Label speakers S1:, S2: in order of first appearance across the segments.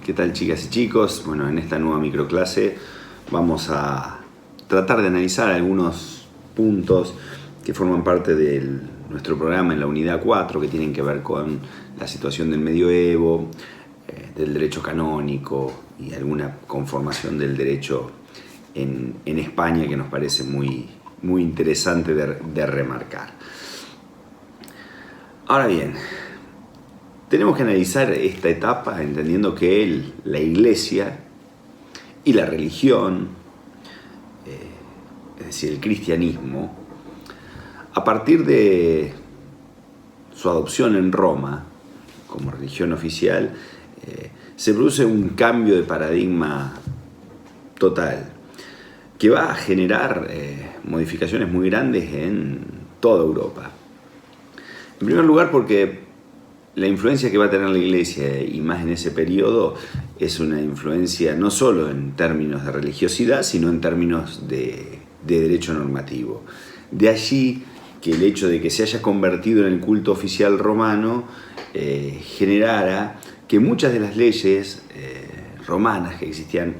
S1: ¿Qué tal, chicas y chicos? Bueno, en esta nueva microclase vamos a tratar de analizar algunos puntos que forman parte de nuestro programa en la unidad 4, que tienen que ver con la situación del medioevo, del derecho canónico y alguna conformación del derecho en España que nos parece muy interesante de remarcar. Ahora bien, tenemos que analizar esta etapa entendiendo que la Iglesia y la religión, es decir, el cristianismo, a partir de su adopción en Roma como religión oficial, se produce un cambio de paradigma total que va a generar modificaciones muy grandes en toda Europa. En primer lugar, porque la influencia que va a tener la Iglesia, y más en ese periodo, es una influencia no solo en términos de religiosidad, sino en términos de derecho normativo. De allí que el hecho de que se haya convertido en el culto oficial romano generara que muchas de las leyes romanas que existían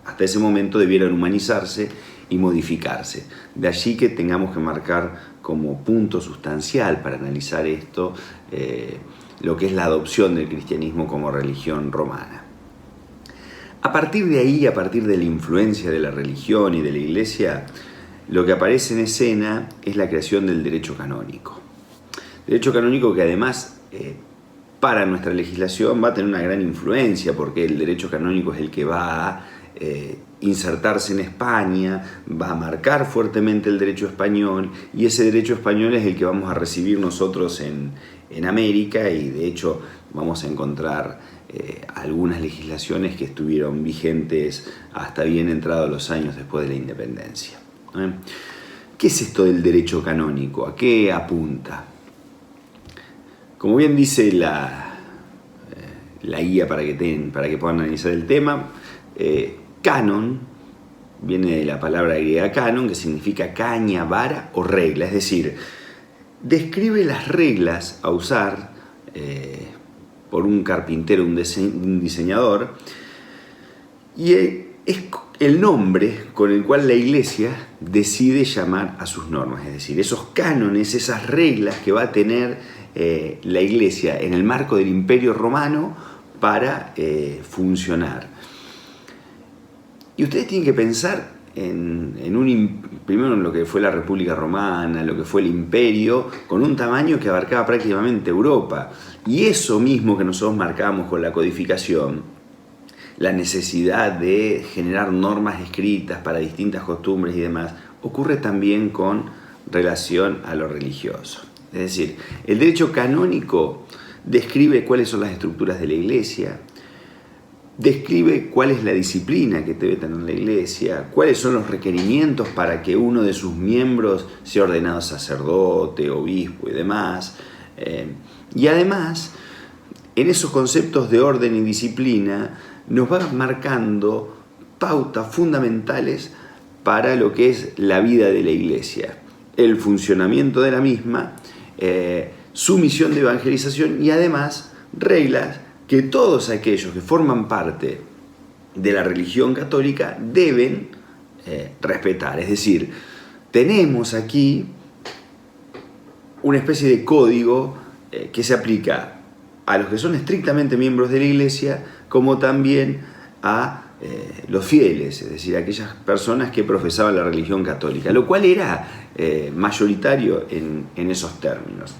S1: hasta ese momento debieran humanizarse y modificarse. De allí que tengamos que marcar como punto sustancial para analizar esto lo que es la adopción del cristianismo como religión romana. A partir de ahí, a partir de la influencia de la religión y de la Iglesia, lo que aparece en escena es la creación del derecho canónico. Derecho canónico que además para nuestra legislación va a tener una gran influencia, porque el derecho canónico es el que va a insertarse en España, va a marcar fuertemente el derecho español, y ese derecho español es el que vamos a recibir nosotros en América, y de hecho vamos a encontrar algunas legislaciones que estuvieron vigentes hasta bien entrados los años después de la independencia. ¿Qué es esto del derecho canónico? ¿A qué apunta? Como bien dice la guía para que puedan analizar el tema, canon viene de la palabra griega canon, que significa caña, vara o regla, es decir, describe las reglas a usar por un carpintero, un diseñador, y es el nombre con el cual la Iglesia decide llamar a sus normas, es decir, esos cánones, esas reglas que va a tener la Iglesia en el marco del Imperio Romano para funcionar. Y ustedes tienen que pensar primero en lo que fue la República Romana, lo que fue el Imperio, con un tamaño que abarcaba prácticamente Europa. Y eso mismo que nosotros marcamos con la codificación, la necesidad de generar normas escritas para distintas costumbres y demás, ocurre también con relación a lo religioso. Es decir, el derecho canónico describe cuáles son las estructuras de la Iglesia, describe cuál es la disciplina que debe tener la Iglesia, cuáles son los requerimientos para que uno de sus miembros sea ordenado sacerdote, obispo y demás. Y además, en esos conceptos de orden y disciplina, nos va marcando pautas fundamentales para lo que es la vida de la Iglesia, el funcionamiento de la misma, su misión de evangelización y además reglas que todos aquellos que forman parte de la religión católica deben respetar. Es decir, tenemos aquí una especie de código que se aplica a los que son estrictamente miembros de la Iglesia, como también a los fieles, es decir, a aquellas personas que profesaban la religión católica, lo cual era mayoritario en esos términos.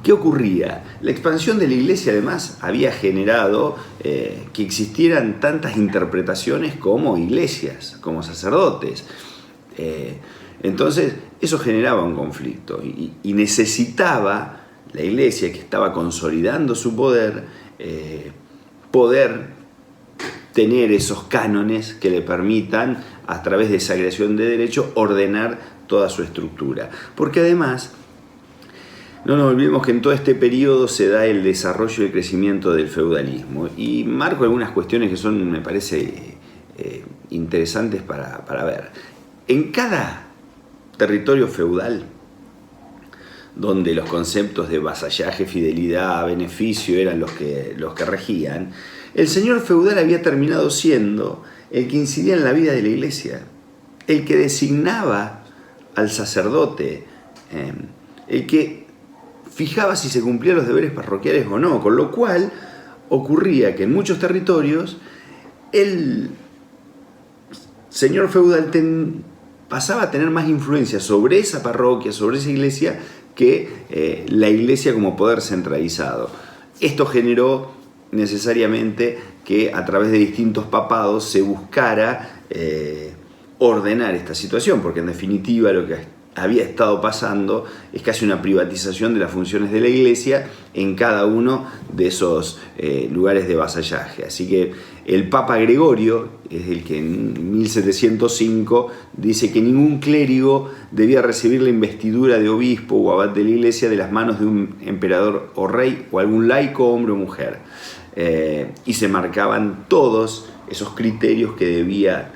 S1: ¿Qué ocurría? La expansión de la Iglesia además había generado que existieran tantas interpretaciones como iglesias, como sacerdotes. Entonces eso generaba un conflicto y necesitaba la Iglesia, que estaba consolidando su poder tener esos cánones que le permitan, a través de esa creación de derecho, ordenar toda su estructura. Porque además, no nos olvidemos que en todo este periodo se da el desarrollo y el crecimiento del feudalismo. Y marco algunas cuestiones que son, me parece, interesantes para ver. En cada territorio feudal, donde los conceptos de vasallaje, fidelidad, beneficio eran los que regían, El señor feudal había terminado siendo el que incidía en la vida de la iglesia, el que designaba al sacerdote, el que fijaba si se cumplían los deberes parroquiales o no, con lo cual ocurría que en muchos territorios el señor feudal pasaba a tener más influencia sobre esa parroquia, sobre esa iglesia, que la iglesia como poder centralizado. Esto generó necesariamente que a través de distintos papados se buscara ordenar esta situación, porque en definitiva lo que había estado pasando es casi una privatización de las funciones de la iglesia en cada uno de esos lugares de vasallaje. Así que el Papa Gregorio es el que en 1705 dice que ningún clérigo debía recibir la investidura de obispo o abad de la iglesia de las manos de un emperador o rey o algún laico, hombre o mujer. Y se marcaban todos esos criterios que debía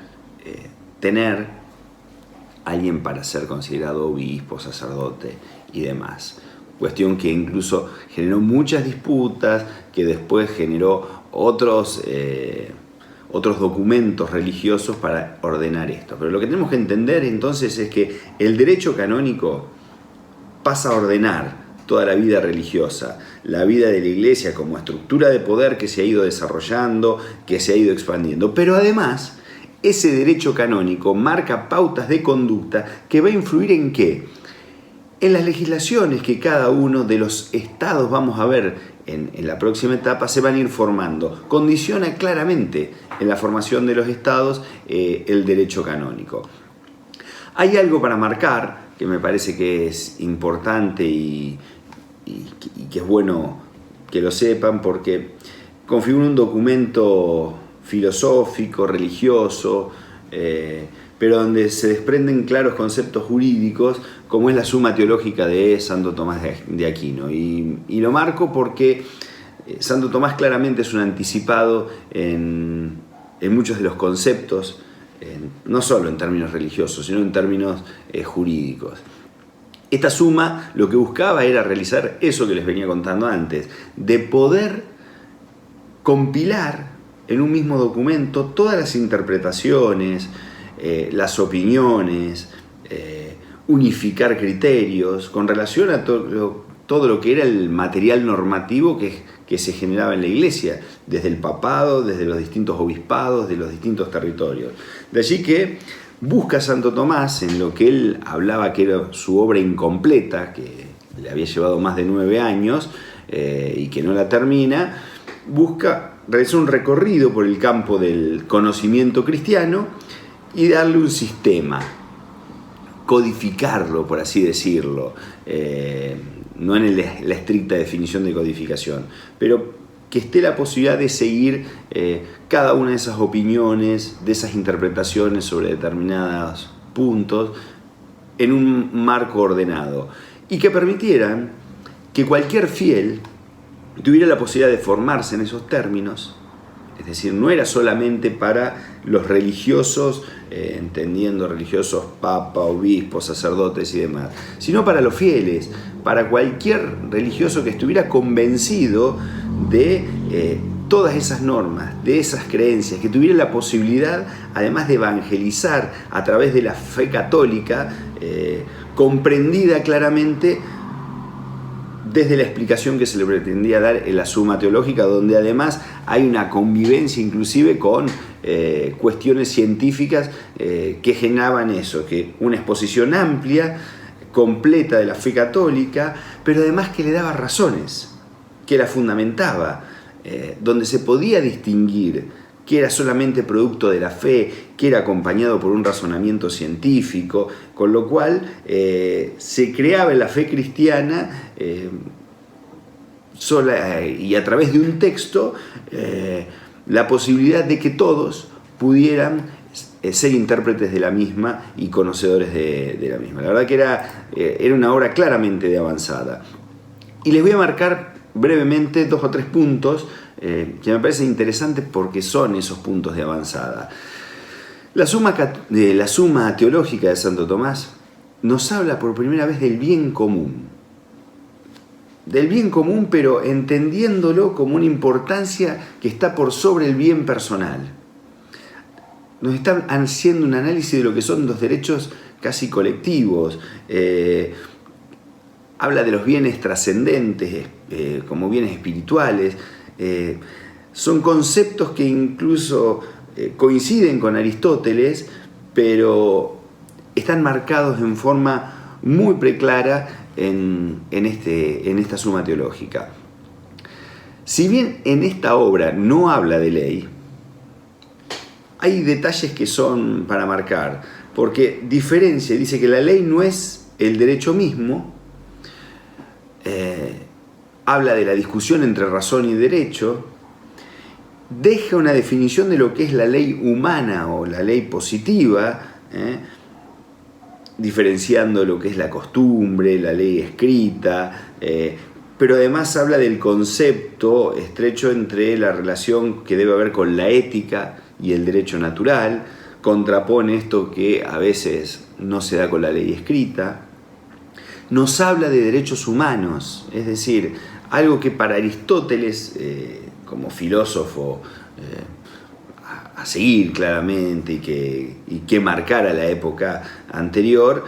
S1: tener alguien para ser considerado obispo, sacerdote y demás. Cuestión que incluso generó muchas disputas, que después generó otros documentos religiosos para ordenar esto. Pero lo que tenemos que entender entonces es que el derecho canónico pasa a ordenar toda la vida religiosa, la vida de la iglesia como estructura de poder que se ha ido desarrollando, que se ha ido expandiendo. Pero además, ese derecho canónico marca pautas de conducta que va a influir ¿en qué? En las legislaciones que cada uno de los estados, vamos a ver en la próxima etapa, se van a ir formando. Condiciona claramente en la formación de los estados el derecho canónico. Hay algo para marcar que me parece que es importante y que es bueno que lo sepan, porque configura un documento filosófico, religioso, pero donde se desprenden claros conceptos jurídicos, como es la Suma Teológica de Santo Tomás de Aquino. Y lo marco porque Santo Tomás claramente es un anticipado en muchos de los conceptos, no solo en términos religiosos, sino en términos jurídicos. Esta suma lo que buscaba era realizar eso que les venía contando antes, de poder compilar en un mismo documento todas las interpretaciones, las opiniones, unificar criterios con relación a todo lo que era el material normativo que se generaba en la iglesia, desde el papado, desde los distintos obispados, de los distintos territorios. De allí que busca Santo Tomás, en lo que él hablaba que era su obra incompleta, que le había llevado más de 9 años y que no la termina, realizar un recorrido por el campo del conocimiento cristiano y darle un sistema, codificarlo, por así decirlo, no en la estricta definición de codificación, pero que esté la posibilidad de seguir cada una de esas opiniones, de esas interpretaciones sobre determinados puntos en un marco ordenado y que permitieran que cualquier fiel tuviera la posibilidad de formarse en esos términos. Es decir, no era solamente para los religiosos, entendiendo religiosos, papa, obispos, sacerdotes y demás, sino para los fieles, para cualquier religioso que estuviera convencido de todas esas normas, de esas creencias, que tuviera la posibilidad, además de evangelizar a través de la fe católica, comprendida claramente desde la explicación que se le pretendía dar en la Suma Teológica, donde además hay una convivencia inclusive con cuestiones científicas que generaban eso, que una exposición amplia, completa de la fe católica, pero además que le daba razones, que la fundamentaba, donde se podía distinguir que era solamente producto de la fe, que era acompañado por un razonamiento científico, con lo cual se creaba en la fe cristiana sola y a través de un texto la posibilidad de que todos pudieran ser intérpretes de la misma y conocedores de la misma. La verdad que era una obra claramente de avanzada. Y les voy a marcar brevemente 2 o 3 puntos que me parecen interesantes porque son esos puntos de avanzada. La Suma Teológica de Santo Tomás nos habla por primera vez del bien común. del bien común, pero entendiéndolo como una importancia que está por sobre el bien personal. Nos están haciendo un análisis de lo que son los derechos casi colectivos. Habla de los bienes trascendentes como bienes espirituales. Son conceptos que incluso coinciden con Aristóteles, pero están marcados en forma muy preclara en esta Suma Teológica. Si bien en esta obra no habla de ley, hay detalles que son para marcar, porque diferencia, dice que la ley no es el derecho mismo, habla de la discusión entre razón y derecho, deja una definición de lo que es la ley humana o la ley positiva, diferenciando lo que es la costumbre, la ley escrita, pero además habla del concepto estrecho entre la relación que debe haber con la ética y el derecho natural, contrapone esto que a veces no se da con la ley escrita. Nos habla de derechos humanos, es decir, algo que para Aristóteles, como filósofo a seguir claramente y que marcara la época anterior,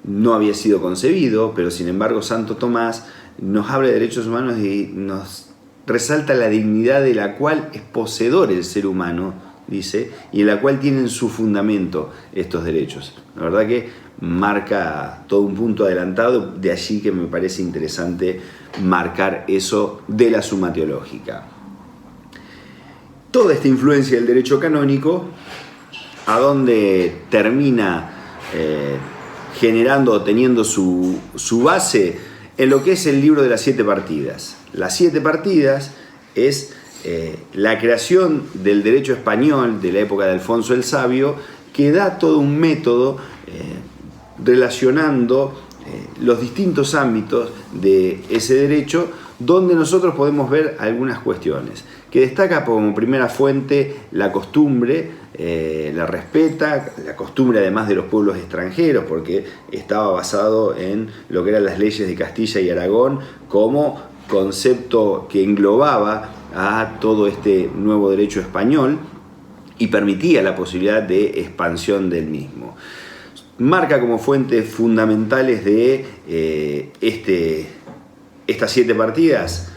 S1: no había sido concebido, pero sin embargo Santo Tomás nos habla de derechos humanos y nos resalta la dignidad de la cual es poseedor el ser humano, dice, y en la cual tienen su fundamento estos derechos. La verdad que marca todo un punto adelantado, de allí que me parece interesante marcar eso de la Suma Teológica. Toda esta influencia del derecho canónico, a donde termina generando o teniendo su base en lo que es el libro de las 7 partidas. Las 7 partidas es la creación del derecho español de la época de Alfonso el Sabio, que da todo un método relacionando los distintos ámbitos de ese derecho, donde nosotros podemos ver algunas cuestiones, que destaca como primera fuente la costumbre, la respeta, la costumbre además de los pueblos extranjeros, porque estaba basado en lo que eran las leyes de Castilla y Aragón como concepto que englobaba a todo este nuevo derecho español y permitía la posibilidad de expansión del mismo. Marca como fuentes fundamentales de estas 7 partidas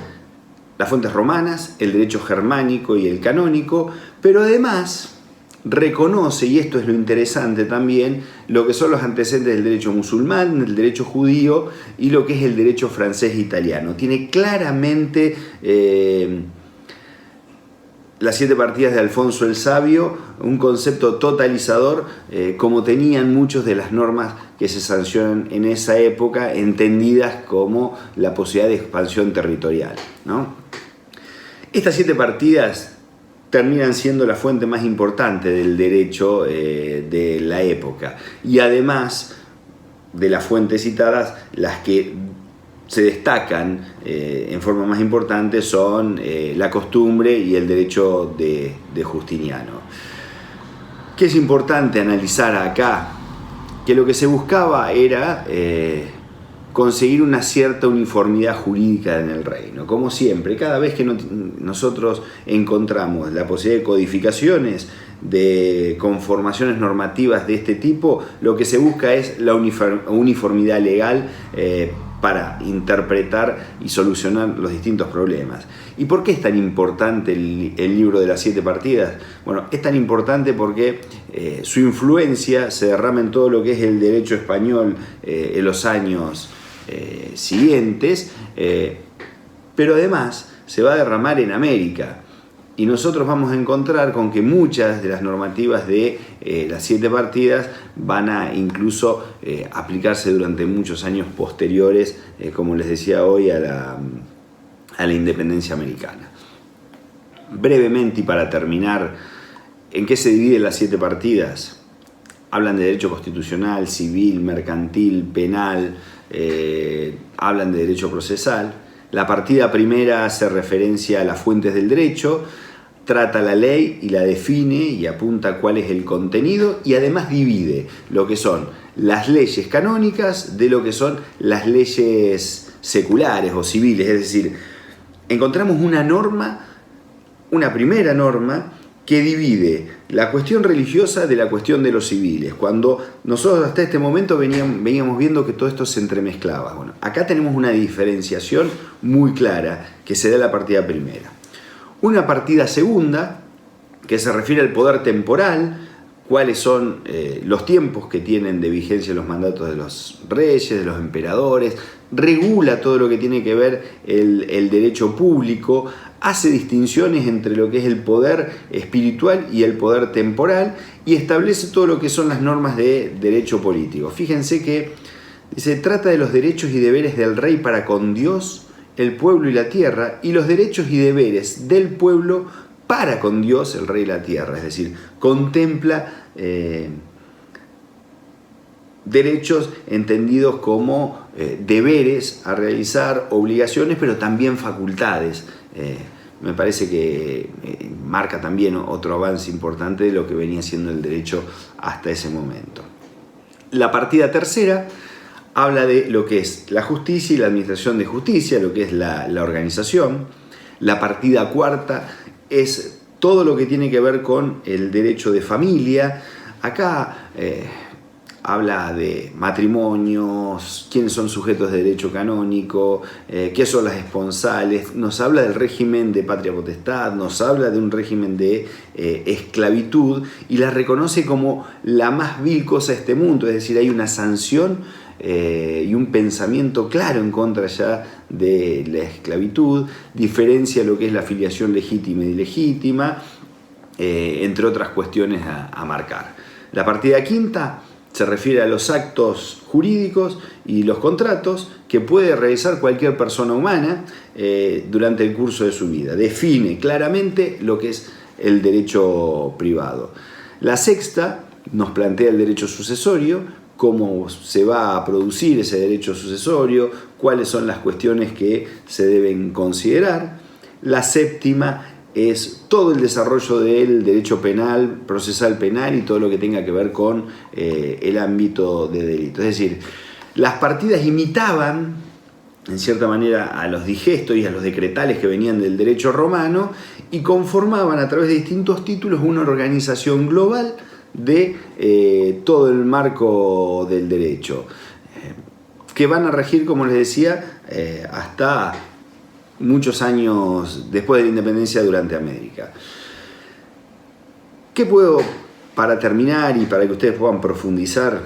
S1: las fuentes romanas, el derecho germánico y el canónico, pero además reconoce, y esto es lo interesante también, lo que son los antecedentes del derecho musulmán, del derecho judío y lo que es el derecho francés e italiano. Tiene claramente las 7 partidas de Alfonso el Sabio, un concepto totalizador, como tenían muchas de las normas que se sancionan en esa época, entendidas como la posibilidad de expansión territorial, ¿no? Estas 7 partidas terminan siendo la fuente más importante del derecho de la época, y además de las fuentes citadas, las que se destacan en forma más importante son la costumbre y el derecho de Justiniano. ¿Qué es importante analizar acá? Que lo que se buscaba era conseguir una cierta uniformidad jurídica en el reino. Como siempre, cada vez que nosotros encontramos la posibilidad de codificaciones, de conformaciones normativas de este tipo, lo que se busca es la uniformidad legal para interpretar y solucionar los distintos problemas. ¿Y por qué es tan importante el libro de las 7 partidas? Bueno, es tan importante porque su influencia se derrama en todo lo que es el derecho español en los años siguientes, pero además se va a derramar en América. Y nosotros vamos a encontrar con que muchas de las normativas de las 7 partidas van a incluso aplicarse durante muchos años posteriores, como les decía hoy, a la independencia americana. Brevemente y para terminar, ¿en qué se dividen las 7 partidas? Hablan de derecho constitucional, civil, mercantil, penal, hablan de derecho procesal. La partida primera hace referencia a las fuentes del derecho, trata la ley y la define y apunta cuál es el contenido, y además divide lo que son las leyes canónicas de lo que son las leyes seculares o civiles, es decir, encontramos una primera norma que divide la cuestión religiosa de la cuestión de los civiles, cuando nosotros hasta este momento veníamos viendo que todo esto se entremezclaba. Bueno, acá tenemos una diferenciación muy clara que se da en la partida primera. Una partida segunda, que se refiere al poder temporal, cuáles son los tiempos que tienen de vigencia los mandatos de los reyes, de los emperadores, regula todo lo que tiene que ver el derecho público, hace distinciones entre lo que es el poder espiritual y el poder temporal y establece todo lo que son las normas de derecho político. Fíjense que se trata de los derechos y deberes del rey para con Dios, el pueblo y la tierra, y los derechos y deberes del pueblo para con Dios, el rey y la tierra. Es decir, contempla derechos entendidos como deberes a realizar, obligaciones, pero también facultades. Me parece que marca también otro avance importante de lo que venía siendo el derecho hasta ese momento. La partida tercera habla de lo que es la justicia y la administración de justicia, lo que es la organización. La partida cuarta es todo lo que tiene que ver con el derecho de familia. Acá habla de matrimonios, quiénes son sujetos de derecho canónico, qué son las esponsales, nos habla del régimen de patria potestad, nos habla de un régimen de esclavitud y la reconoce como la más vil cosa de este mundo, es decir, hay una sanción y un pensamiento claro en contra ya de la esclavitud, diferencia lo que es la filiación legítima y ilegítima, entre otras cuestiones a marcar. La partida quinta se refiere a los actos jurídicos y los contratos que puede realizar cualquier persona humana durante el curso de su vida. Define claramente lo que es el derecho privado. La sexta nos plantea el derecho sucesorio, cómo se va a producir ese derecho sucesorio, cuáles son las cuestiones que se deben considerar. La séptima es todo el desarrollo del derecho penal, procesal penal y todo lo que tenga que ver con el ámbito de delito. Es decir, las partidas imitaban, en cierta manera, a los digestos y a los decretales que venían del derecho romano y conformaban a través de distintos títulos una organización global de todo el marco del derecho, que van a regir, como les decía, hasta muchos años después de la independencia durante América. ¿Qué puedo, para terminar y para que ustedes puedan profundizar,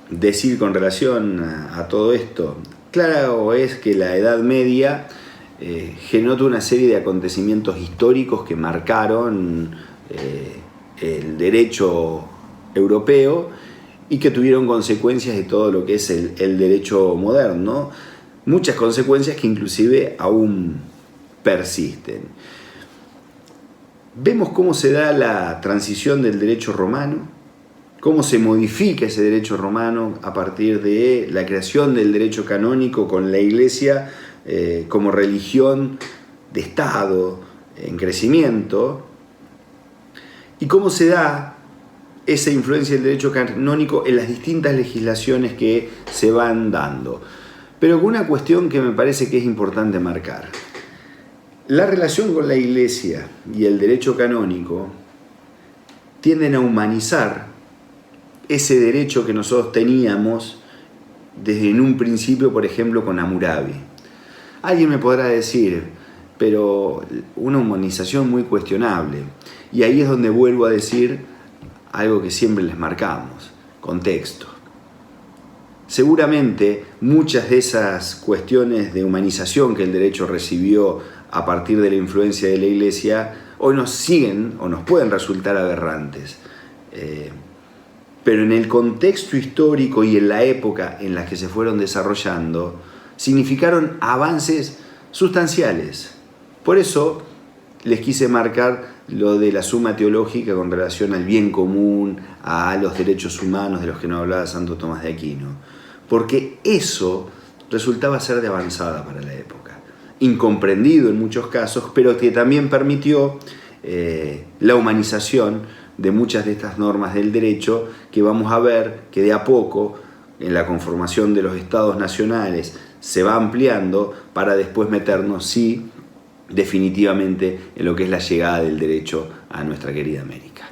S1: decir con relación a todo esto? Claro es que la Edad Media generó toda una serie de acontecimientos históricos que marcaron el derecho europeo y que tuvieron consecuencias de todo lo que es el derecho moderno. Muchas consecuencias que inclusive aún persisten. Vemos cómo se da la transición del derecho romano, cómo se modifica ese derecho romano a partir de la creación del derecho canónico con la Iglesia como religión de Estado en crecimiento, y cómo se da esa influencia del derecho canónico en las distintas legislaciones que se van dando. Pero con una cuestión que me parece que es importante marcar. La relación con la Iglesia y el derecho canónico tienden a humanizar ese derecho que nosotros teníamos desde en un principio, por ejemplo, con Hammurabi. Alguien me podrá decir, pero una humanización muy cuestionable. Y ahí es donde vuelvo a decir algo que siempre les marcamos, contexto. Seguramente muchas de esas cuestiones de humanización que el derecho recibió a partir de la influencia de la Iglesia hoy nos siguen o nos pueden resultar aberrantes. Pero en el contexto histórico y en la época en la que se fueron desarrollando, significaron avances sustanciales. Por eso les quise marcar lo de la suma teológica con relación al bien común, a los derechos humanos de los que nos hablaba Santo Tomás de Aquino. Porque eso resultaba ser de avanzada para la época, incomprendido en muchos casos, pero que también permitió la humanización de muchas de estas normas del derecho que vamos a ver que de a poco, en la conformación de los estados nacionales, se va ampliando para después meternos, sí, definitivamente en lo que es la llegada del derecho a nuestra querida América.